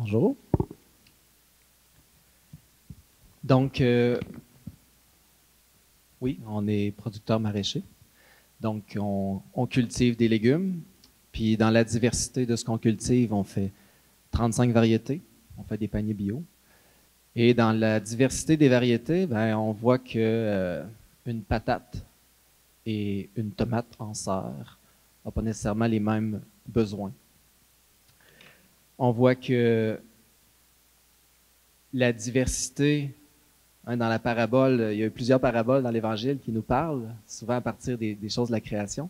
Bonjour. Donc, oui, on est producteur maraîcher. Donc, on cultive des légumes. Puis, dans la diversité de ce qu'on cultive, on fait 35 variétés. On fait des paniers bio. Et dans la diversité des variétés, ben, on voit que une patate et une tomate en serre n'ont pas nécessairement les mêmes besoins. On voit que la diversité, dans la parabole, il y a eu plusieurs paraboles dans l'Évangile qui nous parlent, souvent à partir des choses de la création.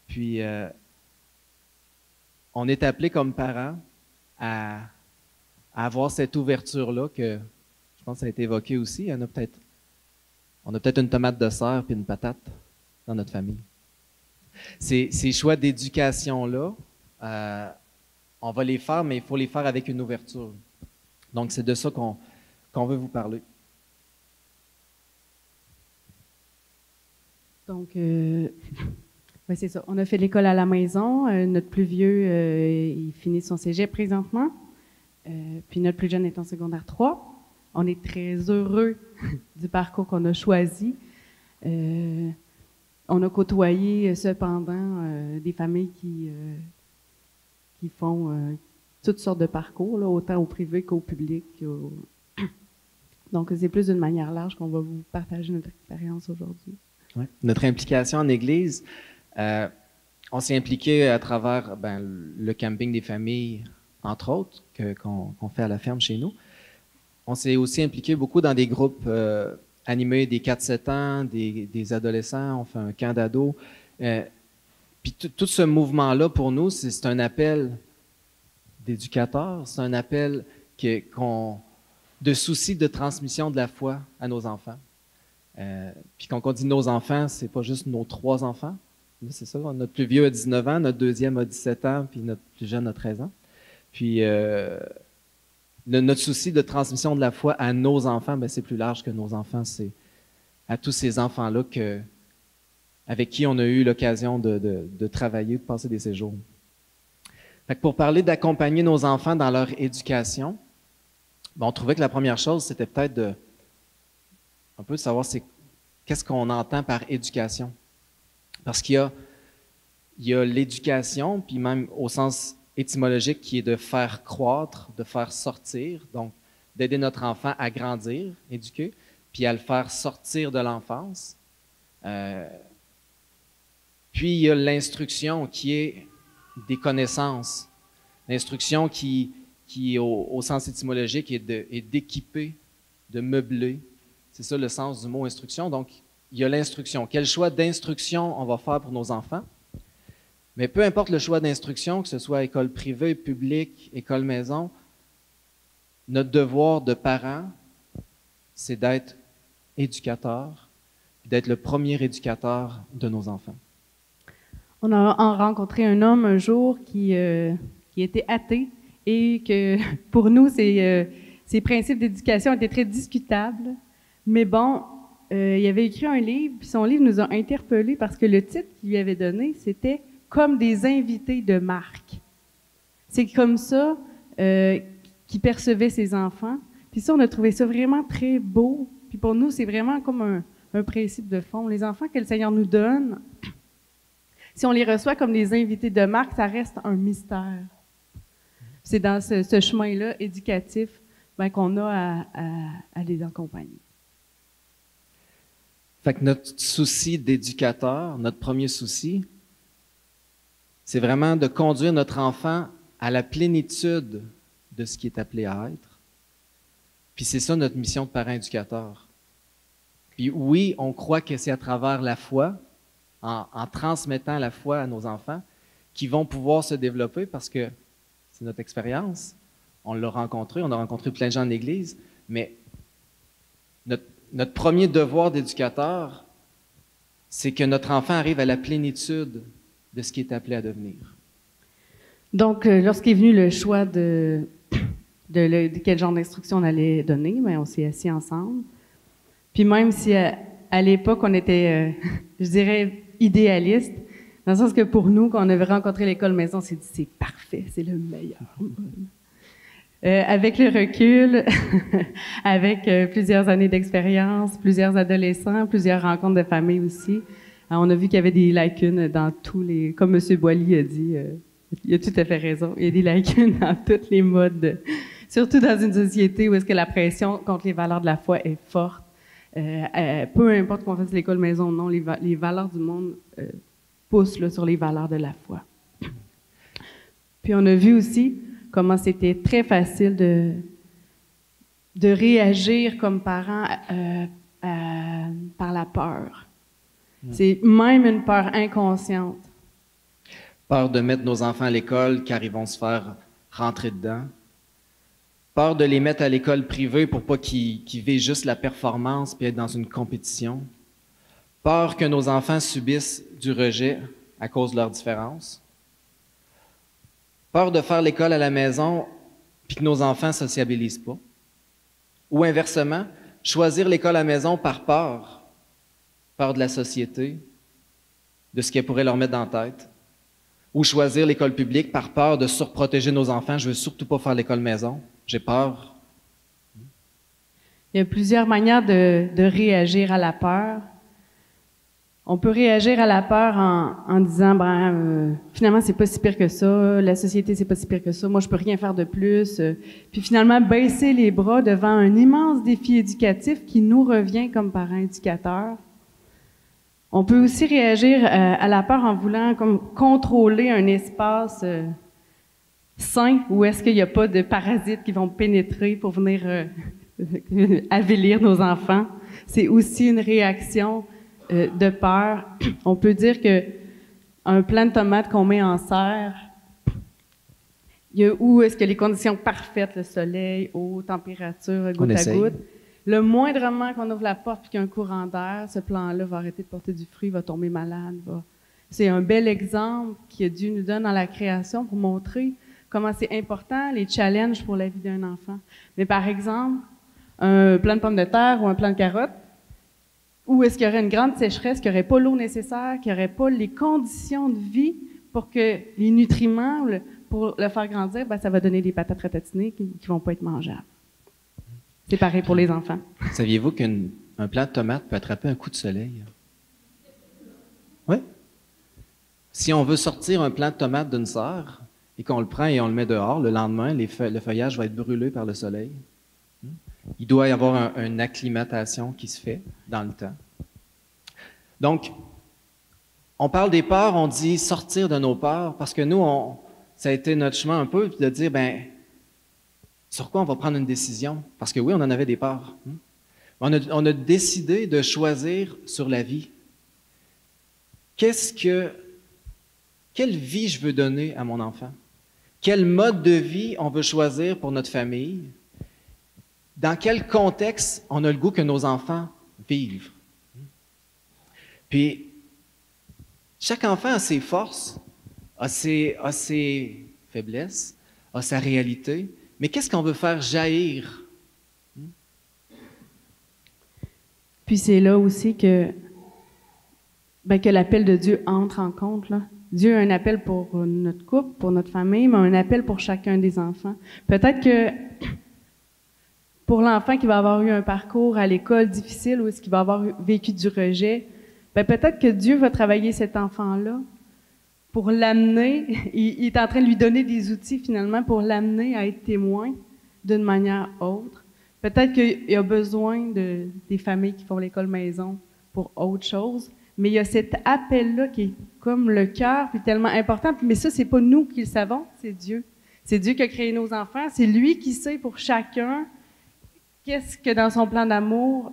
Puis, on est appelé comme parents à avoir cette ouverture-là que je pense que ça a été évoqué aussi. On a peut-être une tomate de serre puis une patate dans notre famille. Ces choix d'éducation-là, on va les faire, mais il faut les faire avec une ouverture. Donc, c'est de ça qu'on veut vous parler. Donc, ouais, c'est ça. On a fait l'école à la maison. Notre plus vieux, il finit son cégep présentement. Puis notre plus jeune est en secondaire 3. On est très heureux du parcours qu'on a choisi. On a côtoyé cependant des familles qui font toutes sortes de parcours, là, autant au privé qu'au public. Donc, c'est plus d'une manière large qu'on va vous partager notre expérience aujourd'hui. Ouais. Notre implication en Église, on s'est impliqué à travers le camping des familles, entre autres, qu'on fait à la ferme chez nous. On s'est aussi impliqué beaucoup dans des groupes animés des 4-7 ans, des adolescents. On fait un camp d'ados. Puis tout ce mouvement-là, pour nous, c'est un appel d'éducateurs, c'est un appel de souci de transmission de la foi à nos enfants. Puis quand on dit nos enfants, c'est pas juste nos 3 enfants. C'est ça, notre plus vieux a 19 ans, notre deuxième a 17 ans, puis notre plus jeune a 13 ans. Puis notre souci de transmission de la foi à nos enfants, c'est plus large que nos enfants. C'est à tous ces enfants-là avec qui on a eu l'occasion de travailler, de passer des séjours. Fait que pour parler d'accompagner nos enfants dans leur éducation, on trouvait que la première chose, c'était peut-être un peu de savoir qu'est-ce qu'on entend par éducation. Parce qu'il y a l'éducation, puis même au sens étymologique, qui est de faire croître, de faire sortir, donc d'aider notre enfant à grandir, éduquer, puis à le faire sortir de l'enfance. Puis il y a l'instruction qui est des connaissances. L'instruction qui au sens étymologique, est d'équiper, de meubler. C'est ça le sens du mot instruction. Donc, il y a l'instruction. Quel choix d'instruction on va faire pour nos enfants? Mais peu importe le choix d'instruction, que ce soit école privée, publique, école maison, notre devoir de parents, c'est d'être éducateur, d'être le premier éducateur de nos enfants. On a rencontré un homme un jour qui était athée et que pour nous, ses principes d'éducation étaient très discutables. Mais bon, il avait écrit un livre, puis son livre nous a interpellés parce que le titre qu'il lui avait donné, c'était « Comme des invités de marque ». C'est comme ça qu'il percevait ses enfants. Puis ça, on a trouvé ça vraiment très beau. Puis pour nous, c'est vraiment comme un principe de fond. Les enfants que le Seigneur nous donne, si on les reçoit comme des invités de marque, ça reste un mystère. C'est dans ce chemin-là éducatif qu'on a à les accompagner. Fait que notre souci d'éducateur, notre premier souci, c'est vraiment de conduire notre enfant à la plénitude de ce qui est appelé à être. Puis c'est ça notre mission de parent-éducateur. Puis oui, on croit que c'est à travers la foi, en transmettant la foi à nos enfants, qu'ils vont pouvoir se développer parce que c'est notre expérience. On l'a rencontré, on a rencontré plein de gens en Église, mais notre premier devoir d'éducateur, c'est que notre enfant arrive à la plénitude de ce qui est appelé à devenir. Donc, lorsqu'est venu le choix de quel genre d'instruction on allait donner, on s'est assis ensemble. Puis même si à l'époque, on était, je dirais, idéaliste, dans le sens que pour nous, quand on avait rencontré l'école maison, on s'est dit, c'est parfait, c'est le meilleur. Avec le recul, avec plusieurs années d'expérience, plusieurs adolescents, plusieurs rencontres de famille aussi, on a vu qu'il y avait des lacunes dans tous les... Comme M. Boily a dit, il a tout à fait raison, il y a des lacunes dans tous les modes, surtout dans une société où est-ce que la pression contre les valeurs de la foi est forte. Peu importe qu'on fasse l'école maison ou non, les valeurs du monde poussent là, sur les valeurs de la foi. Puis on a vu aussi comment c'était très facile de réagir comme parent par la peur. C'est même une peur inconsciente. Peur de mettre nos enfants à l'école car ils vont se faire rentrer dedans. Peur de les mettre à l'école privée pour pas qu'ils visent juste la performance puis être dans une compétition. Peur que nos enfants subissent du rejet à cause de leurs différences. Peur de faire l'école à la maison puis que nos enfants ne sociabilisent pas. Ou inversement, choisir l'école à la maison par peur. Peur de la société, de ce qu'elle pourrait leur mettre dans la tête. Ou choisir l'école publique par peur de surprotéger nos enfants. Je veux surtout pas faire l'école maison. J'ai peur. Il y a plusieurs manières de réagir à la peur. On peut réagir à la peur en disant, finalement, c'est pas si pire que ça, la société, c'est pas si pire que ça, moi, je peux rien faire de plus. Puis finalement, baisser les bras devant un immense défi éducatif qui nous revient comme parents éducateurs. On peut aussi réagir à la peur en voulant comme contrôler un espace sain où est-ce qu'il n'y a pas de parasites qui vont pénétrer pour venir avilir nos enfants. C'est aussi une réaction de peur. On peut dire que un plant de tomates qu'on met en serre, où est-ce que les conditions parfaites, le soleil, eau, température, goutte à goutte, le moindrement qu'on ouvre la porte et qu'il y a un courant d'air, ce plant-là va arrêter de porter du fruit, va tomber malade. C'est un bel exemple que Dieu nous donne dans la création pour montrer comment c'est important, les challenges pour la vie d'un enfant. Mais par exemple, un plant de pommes de terre ou un plant de carottes, où est-ce qu'il y aurait une grande sécheresse, qu'il n'y aurait pas l'eau nécessaire, qu'il n'y aurait pas les conditions de vie pour que les nutriments, pour le faire grandir, ça va donner des patates ratatinées qui ne vont pas être mangeables. C'est pareil pour les enfants. Saviez-vous qu'un plant de tomate peut attraper un coup de soleil? Oui. Si on veut sortir un plant de tomate d'une serre et qu'on le prend et on le met dehors, le lendemain, le feuillage va être brûlé par le soleil. Il doit y avoir une acclimatation qui se fait dans le temps. Donc, on parle des peurs, on dit sortir de nos peurs, parce que nous, ça a été notre chemin un peu de dire, sur quoi on va prendre une décision? Parce que oui, on en avait des peurs. On a décidé de choisir sur la vie. Quelle vie je veux donner à mon enfant? Quel mode de vie on veut choisir pour notre famille? Dans quel contexte on a le goût que nos enfants vivent? Puis, chaque enfant a ses forces, a ses faiblesses, a sa réalité, mais qu'est-ce qu'on veut faire jaillir? Puis c'est là aussi que l'appel de Dieu entre en compte, là. Dieu a un appel pour notre couple, pour notre famille, mais un appel pour chacun des enfants. Peut-être que pour l'enfant qui va avoir eu un parcours à l'école difficile ou est-ce qu'il va avoir vécu du rejet, peut-être que Dieu va travailler cet enfant-là pour l'amener, il est en train de lui donner des outils finalement pour l'amener à être témoin d'une manière autre. Peut-être qu'il y a besoin des familles qui font l'école maison pour autre chose, mais il y a cet appel-là qui est comme le cœur, puis tellement important. Mais ça, c'est pas nous qui le savons, c'est Dieu. C'est Dieu qui a créé nos enfants, c'est lui qui sait pour chacun qu'est-ce que dans son plan d'amour,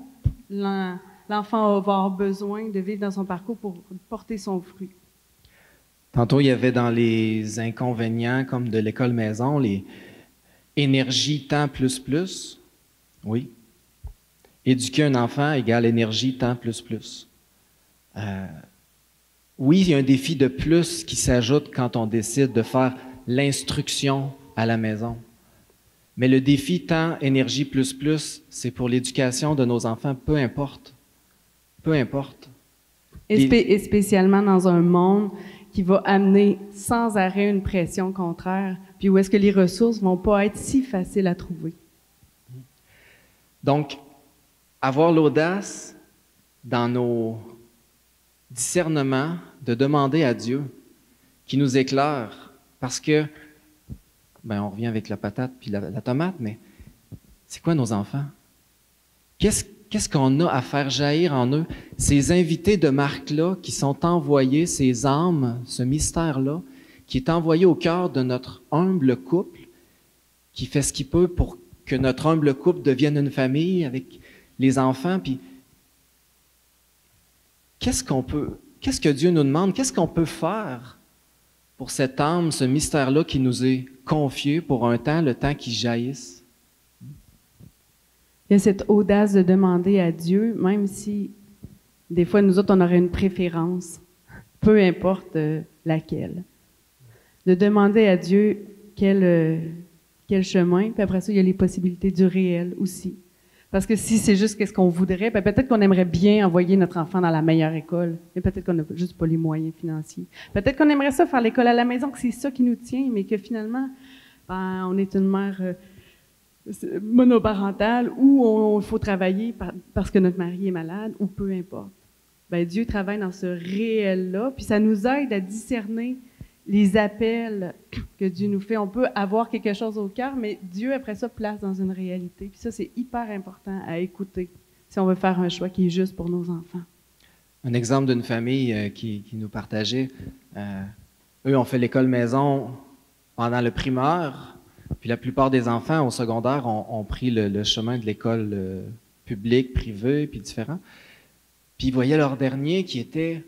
l'enfant va avoir besoin de vivre dans son parcours pour porter son fruit. Tantôt, il y avait dans les inconvénients comme de l'école maison, les énergie temps plus. Oui. Éduquer un enfant égale énergie temps plus. Oui, il y a un défi de plus qui s'ajoute quand on décide de faire l'instruction à la maison. Mais le défi temps, énergie plus, c'est pour l'éducation de nos enfants, peu importe. Peu importe. Et spécialement dans un monde qui va amener sans arrêt une pression contraire, puis où est-ce que les ressources vont pas être si faciles à trouver. Donc, avoir l'audace dans nos discernements de demander à Dieu qui nous éclaire, parce que, on revient avec la patate puis la tomate, mais c'est quoi nos enfants? Qu'est-ce qu'on a à faire jaillir en eux? Ces invités de marque-là qui sont envoyés, ces âmes, ce mystère-là, qui est envoyé au cœur de notre humble couple, qui fait ce qu'il peut pour que notre humble couple devienne une famille avec les enfants. Puis, qu'est-ce que Dieu nous demande? Qu'est-ce qu'on peut faire pour cette âme, ce mystère-là qui nous est confié pour un temps, le temps qui jaillisse? Il y a cette audace de demander à Dieu, même si des fois nous autres on aurait une préférence, peu importe laquelle, de demander à Dieu quel chemin, puis après ça il y a les possibilités du réel aussi. Parce que si c'est juste qu'est-ce qu'on voudrait, peut-être qu'on aimerait bien envoyer notre enfant dans la meilleure école, mais peut-être qu'on n'a juste pas les moyens financiers. Peut-être qu'on aimerait ça faire l'école à la maison, que c'est ça qui nous tient, mais que finalement, on est une mère monoparentale ou il faut travailler parce que notre mari est malade ou peu importe. Dieu travaille dans ce réel-là, puis ça nous aide à discerner les appels que Dieu nous fait. On peut avoir quelque chose au cœur, mais Dieu, après ça, place dans une réalité. Puis ça, c'est hyper important à écouter si on veut faire un choix qui est juste pour nos enfants. Un exemple d'une famille qui nous partageait, eux ont fait l'école maison pendant le primaire, puis la plupart des enfants au secondaire ont pris le chemin de l'école publique, privée, puis différent. Puis ils voyaient leur dernier qui était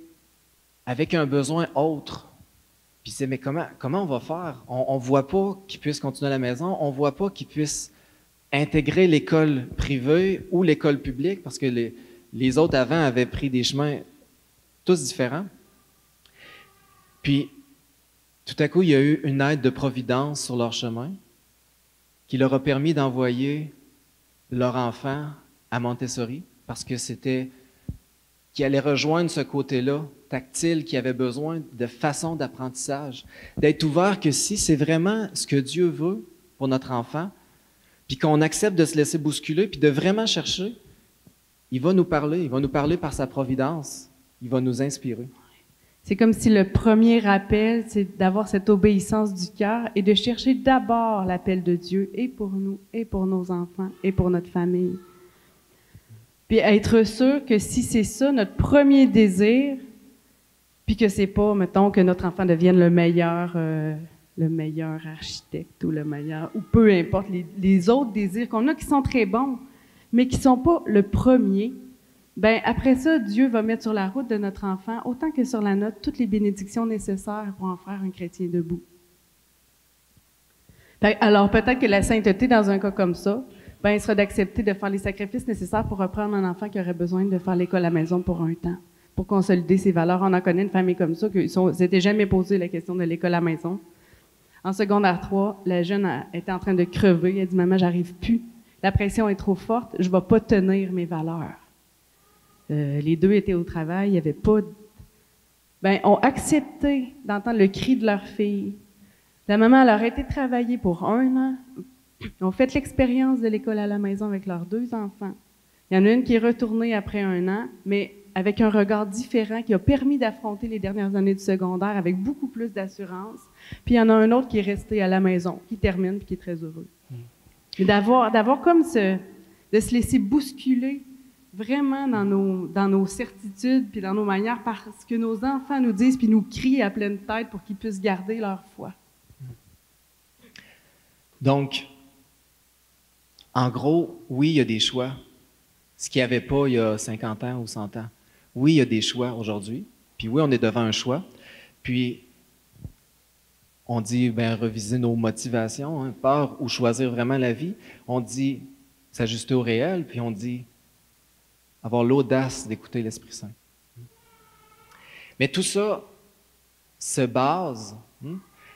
avec un besoin autre. Puis c'est, mais comment on va faire? On ne voit pas qu'ils puissent continuer à la maison, on ne voit pas qu'ils puissent intégrer l'école privée ou l'école publique, parce que les autres avant avaient pris des chemins tous différents. Puis, tout à coup, il y a eu une aide de providence sur leur chemin qui leur a permis d'envoyer leur enfant à Montessori, parce que c'était qui allait rejoindre ce côté-là tactile, qui avait besoin de façon d'apprentissage, d'être ouvert que si c'est vraiment ce que Dieu veut pour notre enfant, puis qu'on accepte de se laisser bousculer, puis de vraiment chercher, il va nous parler par sa providence, il va nous inspirer. C'est comme si le premier appel, c'est d'avoir cette obéissance du cœur et de chercher d'abord l'appel de Dieu, et pour nous, et pour nos enfants, et pour notre famille. Puis être sûr que si c'est ça, notre premier désir, puis que c'est pas, mettons, que notre enfant devienne le meilleur architecte ou le meilleur, ou peu importe, les autres désirs qu'on a qui sont très bons, mais qui sont pas le premier, après ça, Dieu va mettre sur la route de notre enfant, autant que sur la nôtre, toutes les bénédictions nécessaires pour en faire un chrétien debout. Alors peut-être que la sainteté, dans un cas comme ça, il sera d'accepter de faire les sacrifices nécessaires pour reprendre un enfant qui aurait besoin de faire l'école à la maison pour un temps, pour consolider ses valeurs. On en connaît une famille comme ça, qui ne s'était jamais posé la question de l'école à la maison. En secondaire 3, la jeune était en train de crever. Elle dit « Maman, j'arrive plus. La pression est trop forte. Je ne vais pas tenir mes valeurs. » Les deux étaient au travail. Il n'y avait pas... ont accepté d'entendre le cri de leur fille. La maman, elle aurait été travailler pour 1 an. Ils ont fait l'expérience de l'école à la maison avec leurs 2 enfants. Il y en a une qui est retournée après 1 an, mais avec un regard différent qui a permis d'affronter les dernières années du secondaire avec beaucoup plus d'assurance. Puis il y en a un autre qui est resté à la maison, qui termine et qui est très heureux. Mais d'avoir comme de se laisser bousculer vraiment dans nos certitudes puis dans nos manières parce que nos enfants nous disent puis nous crient à pleine tête pour qu'ils puissent garder leur foi. Donc, en gros, oui, il y a des choix. Ce qu'il n'y avait pas il y a 50 ans ou 100 ans. Oui, il y a des choix aujourd'hui. Puis oui, on est devant un choix. Puis, on dit, reviser nos motivations, peur ou choisir vraiment la vie. On dit, s'ajuster au réel. Puis on dit, avoir l'audace d'écouter l'Esprit Saint. Mais tout ça se base,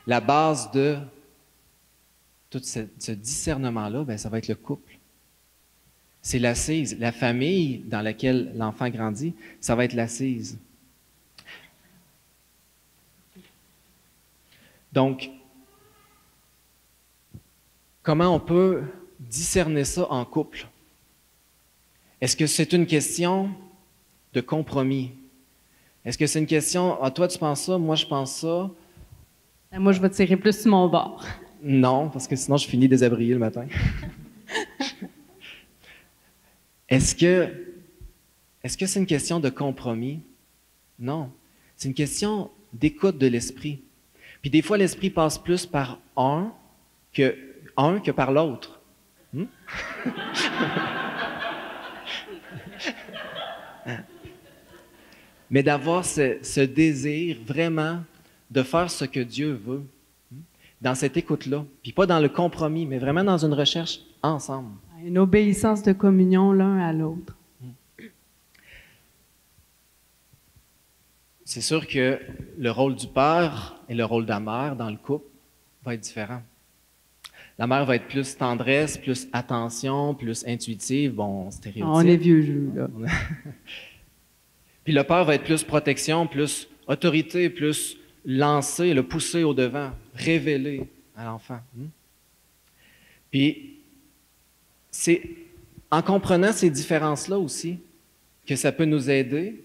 la base de tout ce discernement-là, ça va être le couple. C'est l'assise. La famille dans laquelle l'enfant grandit, ça va être l'assise. Donc, comment on peut discerner ça en couple? Est-ce que c'est une question de compromis? Est-ce que c'est une question, toi tu penses ça, moi je pense ça? Moi, je vais tirer plus sur mon bord. Non, parce que sinon je finis déshabillé le matin. Est-ce que c'est une question de compromis? Non. C'est une question d'écoute de l'esprit. Puis des fois, l'esprit passe plus par un que par l'autre. Mais d'avoir ce désir vraiment de faire ce que Dieu veut, dans cette écoute-là. Puis pas dans le compromis, mais vraiment dans une recherche ensemble. Une obéissance de communion l'un à l'autre. C'est sûr que le rôle du père et le rôle de la mère dans le couple va être différent. La mère va être plus tendresse, plus attention, plus intuitive, bon, stéréotype. On est vieux jeu, là. Puis le père va être plus protection, plus autorité, plus lancer, le pousser au devant, révéler à l'enfant. Puis c'est en comprenant ces différences-là aussi que ça peut nous aider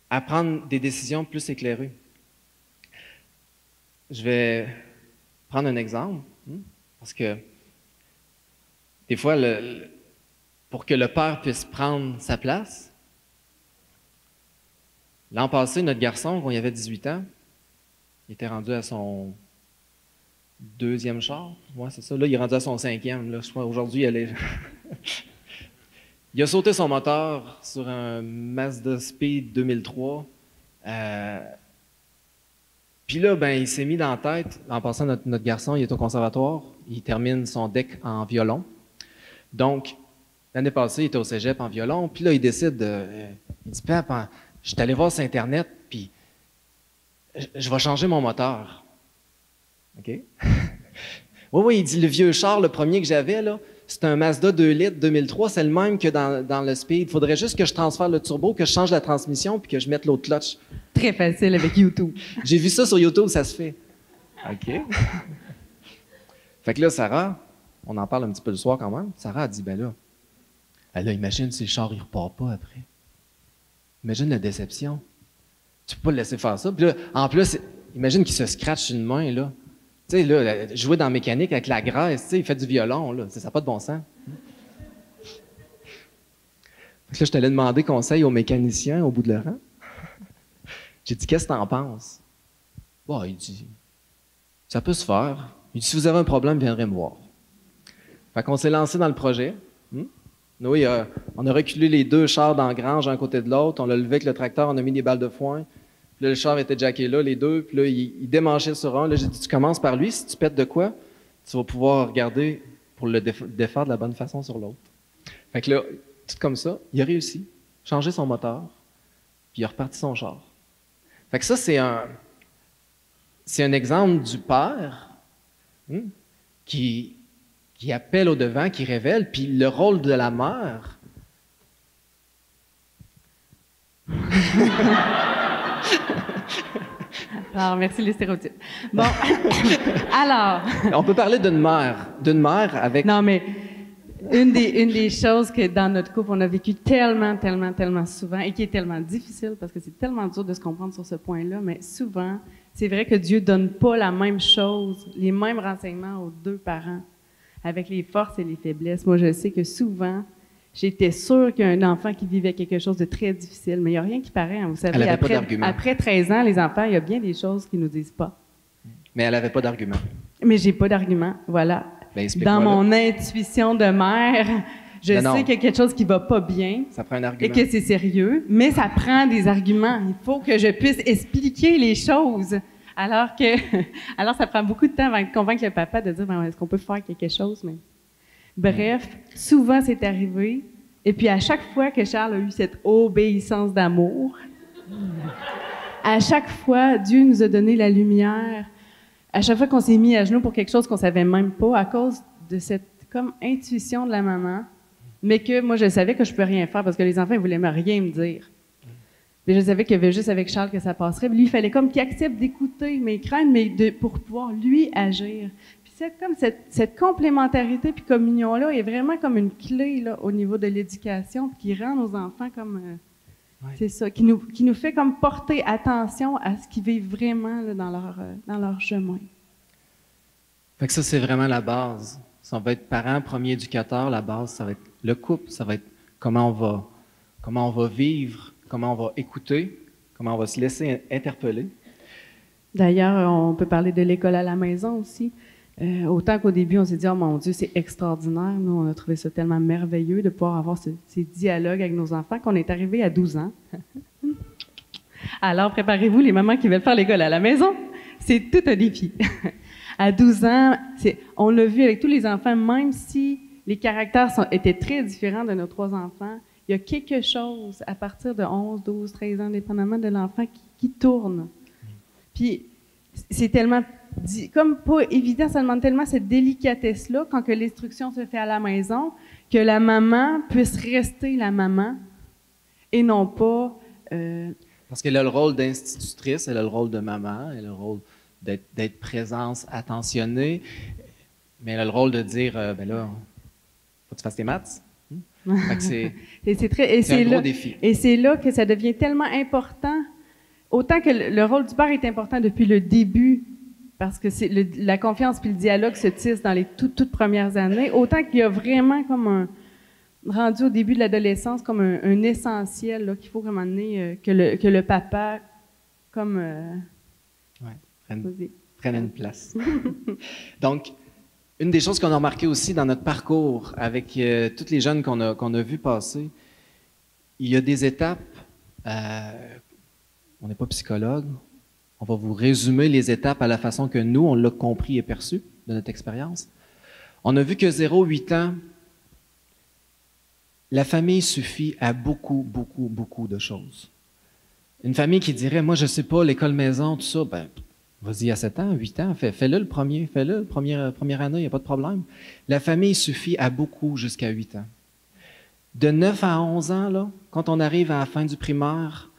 à prendre des décisions plus éclairées. Je vais prendre un exemple, parce que des fois, pour que le père puisse prendre sa place, l'an passé, notre garçon, quand il avait 18 ans, il était rendu à son 2e char. Ouais, c'est ça. Là, il est rendu à son 5e. Là. Je crois aujourd'hui, il a sauté son moteur sur un Mazda Speed 2003. Puis là, il s'est mis dans la tête, en passant, notre garçon, il est au conservatoire, il termine son deck en violon. Donc, l'année passée, il était au cégep en violon, puis là, il décide il dit, Papa, je suis allé voir sur Internet, puis je vais changer mon moteur. OK? Oui, il dit, le vieux char, le premier que j'avais, là, c'est un Mazda 2 litres 2003, c'est le même que dans le Speed. Il faudrait juste que je transfère le turbo, que je change la transmission, puis que je mette l'autre clutch. Très facile avec YouTube. J'ai vu ça sur YouTube, ça se fait. OK. Fait que là, Sarah, on en parle un petit peu le soir quand même. Sarah a dit, là, imagine si le char, il repart pas après. Imagine la déception. Tu peux pas le laisser faire ça. Puis là, en plus, imagine qu'il se scratche une main, là. Tu sais, là, jouer dans la mécanique avec la graisse, tu sais, il fait du violon, là. Ça n'a pas de bon sens. Fait que là, je t'allais demander conseil au mécanicien au bout de le rang. J'ai dit, qu'est-ce que t'en penses? Bon, il dit, ça peut se faire. Il dit, si vous avez un problème, viendrez me voir. Fait qu'on s'est lancé dans le projet. Nous, on a reculé les 2 chars dans la grange, un côté de l'autre. On l'a levé avec le tracteur, on a mis des balles de foin. Puis là, le char était jacké là, les 2. Puis là, il démanchait sur un. Là, j'ai dit, tu commences par lui. Si tu pètes de quoi, tu vas pouvoir regarder pour le défaire de la bonne façon sur l'autre. Fait que là, tout comme ça, il a réussi. Changer son moteur. Puis il a reparti son char. Fait que ça, c'est un exemple du père qui appelle au devant, qui révèle, puis le rôle de la mère. Alors, merci les stéréotypes. Bon, alors... On peut parler d'une mère avec... Non, mais une des choses que dans notre couple, on a vécu tellement souvent et qui est tellement difficile parce que c'est tellement dur de se comprendre sur ce point-là, mais souvent, c'est vrai que Dieu donne pas la même chose, les mêmes renseignements aux 2 parents, avec les forces et les faiblesses. Moi, je sais que souvent, j'étais sûre qu'il y a un enfant qui vivait quelque chose de très difficile, mais il n'y a rien qui paraît. Hein, vous savez, après 13 ans, les enfants, il y a bien des choses qu'ils nous disent pas. Mais elle n'avait pas d'argument. Mais j'ai pas d'argument, voilà. Dans mon intuition de mère, je sais qu'il y a quelque chose qui va pas bien. Ça prend un argument. Et que c'est sérieux, mais ça prend des arguments. Il faut que je puisse expliquer les choses. Alors, ça prend beaucoup de temps avant de convaincre le papa de dire, est-ce qu'on peut faire quelque chose? Mais... Bref, souvent c'est arrivé. Et puis à chaque fois que Charles a eu cette obéissance d'amour, à chaque fois, Dieu nous a donné la lumière. À chaque fois qu'on s'est mis à genoux pour quelque chose qu'on savait même pas, à cause de cette comme intuition de la maman, mais que moi je savais que je pouvais rien faire parce que les enfants ils voulaient rien me dire. je savais qu'il y avait juste avec Charles que ça passerait. Lui, il fallait comme qu'il accepte d'écouter mes craintes, mais pour pouvoir, lui, agir. Puis c'est comme cette complémentarité puis communion-là est vraiment comme une clé là, au niveau de l'éducation qui rend nos enfants comme... C'est ça, qui nous fait comme porter attention à ce qu'ils vivent vraiment là, dans leur chemin. Fait que ça, c'est vraiment la base. Ça va être parent, premier éducateur, la base, ça va être le couple, ça va être comment on va vivre, comment on va écouter, comment on va se laisser interpeller. D'ailleurs, on peut parler de l'école à la maison aussi. Autant qu'au début, on s'est dit « Oh mon Dieu, c'est extraordinaire! » Nous, on a trouvé ça tellement merveilleux de pouvoir avoir ces dialogues avec nos enfants qu'on est arrivé à 12 ans. Alors, préparez-vous, les mamans qui veulent faire l'école à la maison. C'est tout un défi. À 12 ans, on l'a vu avec tous les enfants, même si les caractères étaient très différents de nos 3 enfants, il y a quelque chose à partir de 11, 12, 13 ans, dépendamment de l'enfant, qui tourne. Puis, c'est tellement... comme pas évident, ça demande tellement cette délicatesse-là quand que l'instruction se fait à la maison, que la maman puisse rester la maman et non pas... Parce qu'elle a le rôle d'institutrice, elle a le rôle de maman, elle a le rôle d'être présence, attentionnée, mais elle a le rôle de dire, ben là, faut que tu fasses tes maths. Fait que c'est un gros défi. Et c'est là que ça devient tellement important, autant que le rôle du père est important depuis le début, parce que c'est la confiance puis le dialogue se tissent dans les toutes premières années, autant qu'il y a vraiment comme rendu au début de l'adolescence comme un essentiel là, qu'il faut vraiment donné que le papa comme prenne une place. Donc, une des choses qu'on a remarqué aussi dans notre parcours avec tous les jeunes qu'on a vus passer, il y a des étapes, on n'est pas psychologue, on va vous résumer les étapes à la façon que nous, on l'a compris et perçu de notre expérience. On a vu que 0-8 ans, la famille suffit à beaucoup, beaucoup, beaucoup de choses. Une famille qui dirait, moi, je sais pas, l'école maison, tout ça, ben, vas-y à 7 ans, 8 ans, fais-le première année, il n'y a pas de problème. La famille suffit à beaucoup jusqu'à 8 ans. De 9 à 11 ans, là, quand on arrive à la fin du primaire,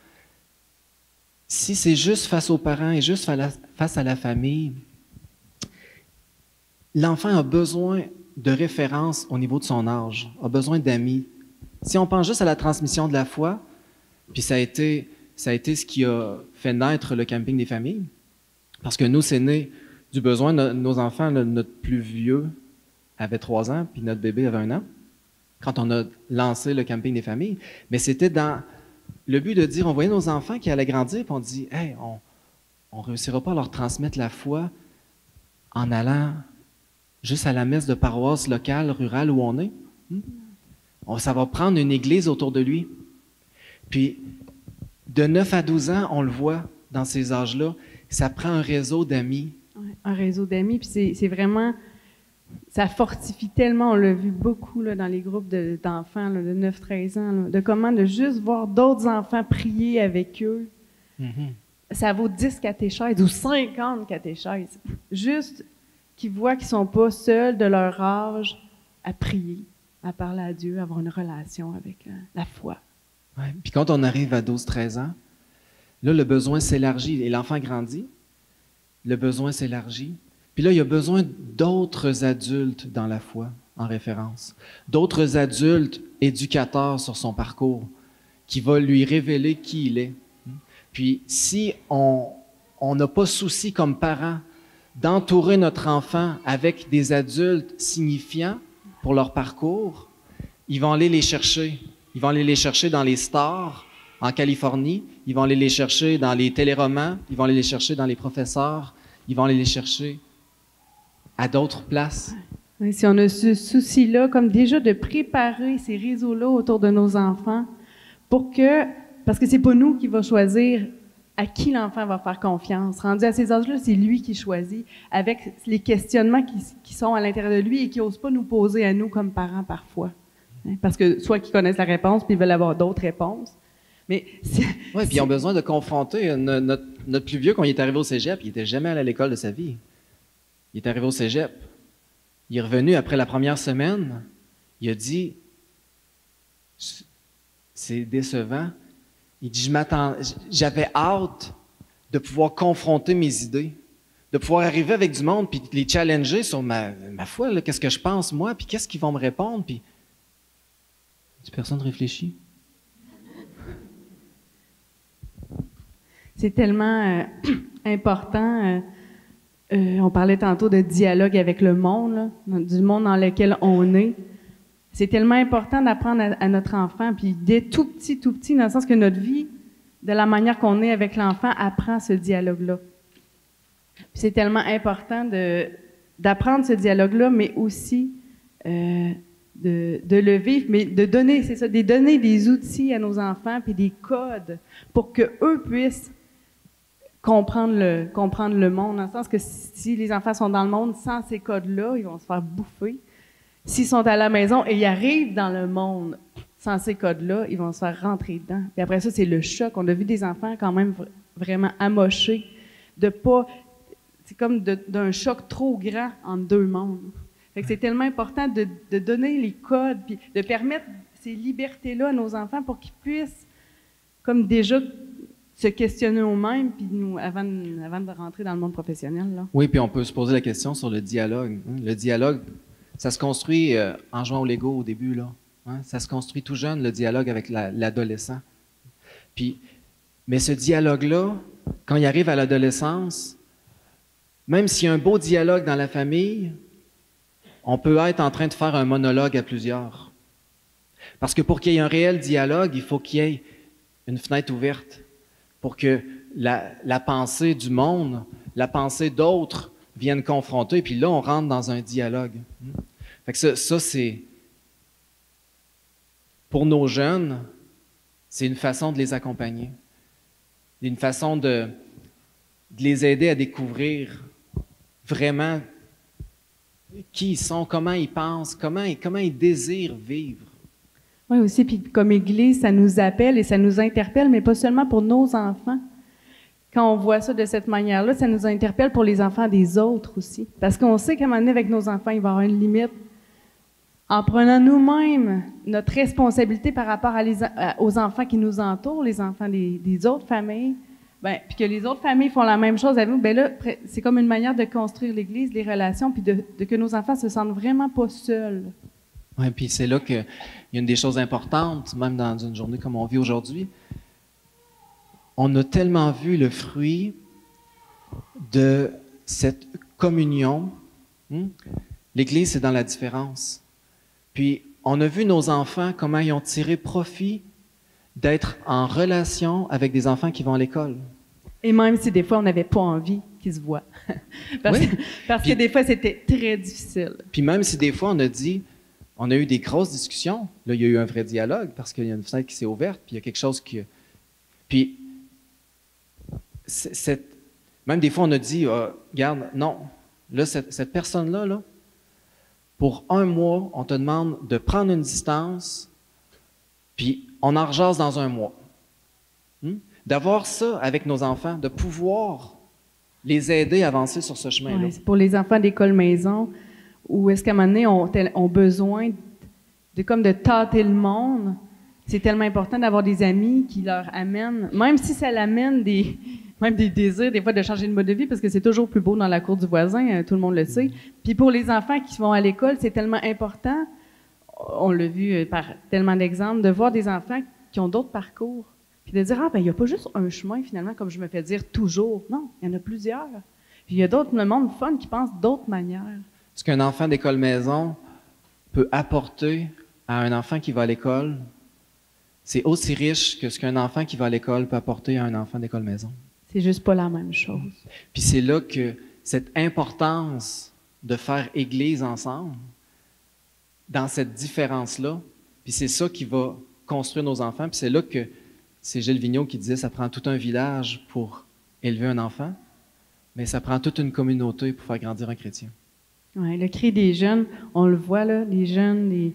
si c'est juste face aux parents et juste face à la famille, l'enfant a besoin de références au niveau de son âge, a besoin d'amis. Si on pense juste à la transmission de la foi, puis ça a été ce qui a fait naître le camping des familles, parce que nous, c'est né du besoin. Nos enfants, notre plus vieux avait 3 ans, puis notre bébé avait 1 an, quand on a lancé le camping des familles. Mais c'était dans le but de dire, on voyait nos enfants qui allaient grandir, puis on dit, hey, on ne réussira pas à leur transmettre la foi en allant juste à la messe de paroisse locale, rurale où on est. Ça va prendre une église autour de lui. Puis, de 9 à 12 ans, on le voit dans ces âges-là, ça prend un réseau d'amis. Ouais, un réseau d'amis, puis c'est vraiment... Ça fortifie tellement, on l'a vu beaucoup là, dans les groupes d'enfants là, de 9-13 ans, là, de comment de juste voir d'autres enfants prier avec eux. Ça vaut 10 catéchèses ou 50 catéchèses. Juste qu'ils voient qu'ils ne sont pas seuls de leur âge à prier, à parler à Dieu, à avoir une relation avec la foi. Ouais. Puis quand on arrive à 12-13 ans, là, le besoin s'élargit et l'enfant grandit. Le besoin s'élargit. Puis là, il y a besoin d'autres adultes dans la foi, en référence. D'autres adultes éducateurs sur son parcours, qui vont lui révéler qui il est. Puis si on n'a pas souci comme parents d'entourer notre enfant avec des adultes signifiants pour leur parcours, ils vont aller les chercher. Ils vont aller les chercher dans les stars en Californie, ils vont aller les chercher dans les téléromans, ils vont aller les chercher dans les professeurs, ils vont aller les chercher à d'autres places. Oui, si on a ce souci-là, comme déjà de préparer ces réseaux-là autour de nos enfants parce que c'est pas nous qui va choisir à qui l'enfant va faire confiance. Rendu à ces âges-là, c'est lui qui choisit avec les questionnements qui sont à l'intérieur de lui et qui n'osent pas nous poser à nous comme parents parfois. Parce que soit qu'ils connaissent la réponse puis ils veulent avoir d'autres réponses. Mais oui, puis ils ont besoin de confronter. Notre plus vieux, quand il est arrivé au cégep, il n'était jamais allé à l'école de sa vie. Il est arrivé au cégep. Il est revenu après la première semaine. Il a dit, c'est décevant. Il dit, j'avais hâte de pouvoir confronter mes idées, de pouvoir arriver avec du monde puis les challenger sur ma foi, là, qu'est-ce que je pense moi, puis qu'est-ce qu'ils vont me répondre, puis personne réfléchit. C'est tellement important. On parlait tantôt de dialogue avec le monde, là, du monde dans lequel on est. C'est tellement important d'apprendre à notre enfant, puis dès tout petit, dans le sens que notre vie, de la manière qu'on est avec l'enfant, apprend ce dialogue-là. Puis c'est tellement important d'apprendre ce dialogue-là, mais aussi de le vivre, mais de donner, c'est ça, de donner des outils à nos enfants, puis des codes pour qu'eux puissent comprendre le monde, dans le sens que si les enfants sont dans le monde sans ces codes-là, ils vont se faire bouffer. S'ils sont à la maison et ils arrivent dans le monde sans ces codes-là, ils vont se faire rentrer dedans. Puis après ça, c'est le choc. On a vu des enfants quand même vraiment amochés, c'est comme d'un choc trop grand entre deux mondes. Fait que c'est tellement important de donner les codes, puis de permettre ces libertés-là à nos enfants pour qu'ils puissent, comme déjà, se questionner eux-mêmes, puis avant de rentrer dans le monde professionnel. Là. Oui, puis on peut se poser la question sur le dialogue. Le dialogue, ça se construit en jouant au Lego au début, là. Ça se construit tout jeune, le dialogue avec l'adolescent. Mais ce dialogue-là, quand il arrive à l'adolescence, même s'il y a un beau dialogue dans la famille, on peut être en train de faire un monologue à plusieurs. Parce que pour qu'il y ait un réel dialogue, il faut qu'il y ait une fenêtre ouverte pour que la pensée du monde, la pensée d'autres viennent confronter, puis là, on rentre dans un dialogue. Fait que ça c'est... Pour nos jeunes, c'est une façon de les accompagner, une façon de les aider à découvrir vraiment qui ils sont, comment ils pensent, comment ils désirent vivre. Oui, aussi, puis comme Église, ça nous appelle et ça nous interpelle, mais pas seulement pour nos enfants. Quand on voit ça de cette manière-là, ça nous interpelle pour les enfants des autres aussi. Parce qu'on sait qu'à un moment donné, avec nos enfants, il va y avoir une limite. En prenant nous-mêmes notre responsabilité par rapport aux enfants qui nous entourent, les enfants des autres familles, puis que les autres familles font la même chose avec nous, là, c'est comme une manière de construire l'Église, les relations, puis de que nos enfants se sentent vraiment pas seuls. Oui, puis c'est là qu'il y a une des choses importantes, même dans une journée comme on vit aujourd'hui. On a tellement vu le fruit de cette communion. L'Église, c'est dans la différence. Puis, on a vu nos enfants, comment ils ont tiré profit d'être en relation avec des enfants qui vont à l'école. Et même si des fois, on n'avait pas envie qu'ils se voient. parce que des fois, c'était très difficile. Puis même si des fois, on a eu des grosses discussions, là, il y a eu un vrai dialogue parce qu'il y a une fenêtre qui s'est ouverte, puis il y a quelque chose qui... Puis, même des fois, on a dit, regarde, non, là, cette personne-là, là, pour 1 mois, on te demande de prendre une distance, puis on en rejase dans 1 mois. D'avoir ça avec nos enfants, de pouvoir les aider à avancer sur ce chemin-là. Ouais, c'est pour les enfants d'école maison, où est-ce qu'à un moment donné, ont besoin de tâter le monde. C'est tellement important d'avoir des amis qui leur amènent, même si ça l'amène même des désirs, des fois, de changer de mode de vie, parce que c'est toujours plus beau dans la cour du voisin, tout le monde le sait. Puis pour les enfants qui vont à l'école, c'est tellement important, on l'a vu par tellement d'exemples, de voir des enfants qui ont d'autres parcours, puis de dire, il n'y a pas juste un chemin, finalement, comme je me fais dire toujours. Non, il y en a plusieurs. Puis il y a le monde fun qui pense d'autres manières. Ce qu'un enfant d'école maison peut apporter à un enfant qui va à l'école, c'est aussi riche que ce qu'un enfant qui va à l'école peut apporter à un enfant d'école maison. C'est juste pas la même chose. Puis c'est là que cette importance de faire Église ensemble, dans cette différence-là, puis c'est ça qui va construire nos enfants, puis c'est là que c'est Gilles Vigneault qui disait « ça prend tout un village pour élever un enfant, mais ça prend toute une communauté pour faire grandir un chrétien. » Oui, le cri des jeunes, on le voit, là, les jeunes,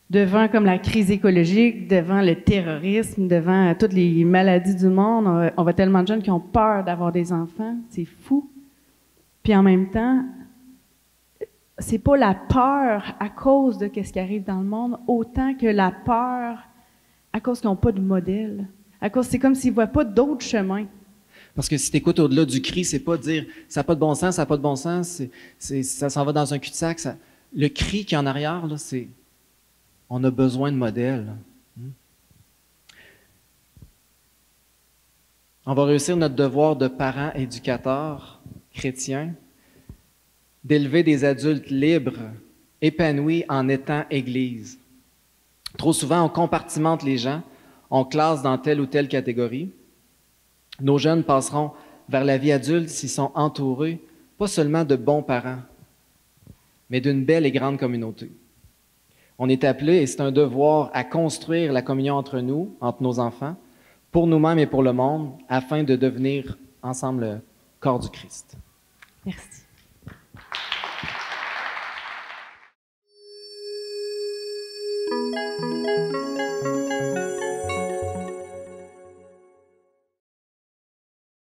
devant comme la crise écologique, devant le terrorisme, devant toutes les maladies du monde, on voit tellement de jeunes qui ont peur d'avoir des enfants, c'est fou. Puis en même temps, c'est pas la peur à cause de ce qui arrive dans le monde, autant que la peur à cause qu'ils n'ont pas de modèle, À cause, c'est comme s'ils ne voient pas d'autre chemin. Parce que si tu écoutes au-delà du cri, c'est pas dire ça n'a pas de bon sens, ça n'a pas de bon sens, ça s'en va dans un cul-de-sac. Le cri qui est en arrière, là, c'est on a besoin de modèles. On va réussir notre devoir de parents éducateurs chrétiens, d'élever des adultes libres, épanouis en étant Église. Trop souvent, on compartimente les gens, on classe dans telle ou telle catégorie. Nos jeunes passeront vers la vie adulte s'ils sont entourés, pas seulement de bons parents, mais d'une belle et grande communauté. On est appelé, et c'est un devoir, à construire la communion entre nous, entre nos enfants, pour nous-mêmes et pour le monde, afin de devenir ensemble le corps du Christ. Merci.